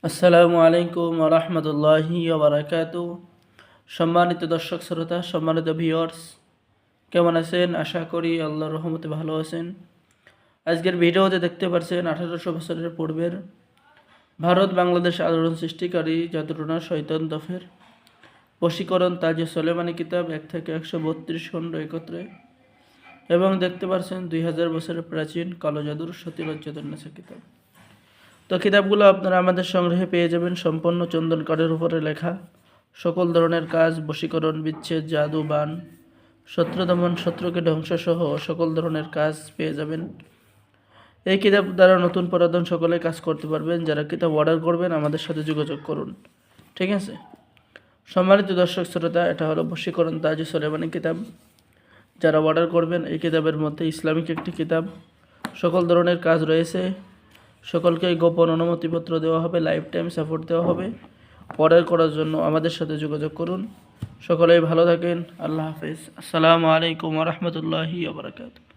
আসসালামু আলাইকুম ওয়া রাহমাতুল্লাহি ওয়া বারাকাতুহু। সম্মানিত দর্শক শ্রোতা, সম্মানিত ভিউয়ার্স, কেমন আছেন? আশা করি আল্লাহর রহমতে ভালো আছেন। আজকের ভিডিওতে দেখতে পাচ্ছেন 1800 বছরের পূর্বের ভারত বাংলাদেশ আলোড়ন সৃষ্টিকারী জাদুটোনা শয়তান দফের বশীকরণ তাজে সোলেমানি কিতাব 1 থেকে 132 খণ্ড একত্রে, এবং দেখতে পাচ্ছেন 2000 বছরের প্রাচীন কালো জাদুর সতীলজ্জাতুন্নেসা কিতাব। তো কিতাবগুলো আপনারা আমাদের সংগ্রহে পেয়ে যাবেন সম্পূর্ণ চন্দন কাঠের উপরে লেখা। সকল ধরনের কাজ, বশীকরণ, বিচ্ছেদ, জাদু, বান, শত্রু দমন, শত্রুকে ধ্বংসসহ সকল ধরনের কাজ পেয়ে যাবেন। এই কিতাব দ্বারা নতুন পুরাতন সকলে কাজ করতে পারবেন। যারা কিতাব অর্ডার করবেন আমাদের সাথে যোগাযোগ করুন, ঠিক আছে? সম্মানিত দর্শক শ্রোতা, এটা হলো বশীকরণ তাজে সোলেমানি কিতাব। যারা অর্ডার করবেন, এই কিতাবের মধ্যে ইসলামিক একটি কিতাব, সকল ধরনের কাজ রয়েছে। সকলকে গোপন অনুমতিপত্র দেওয়া হবে, লাইফ টাইম সাপোর্ট দেওয়া হবে। অর্ডার করার জন্য আমাদের সাথে যোগাযোগ করুন। সকলেই ভালো থাকেন। আল্লাহ হাফেজ। আসসালামু আলাইকুম ওয়া রাহমাতুল্লাহি ওয়া বারাকাতুহু।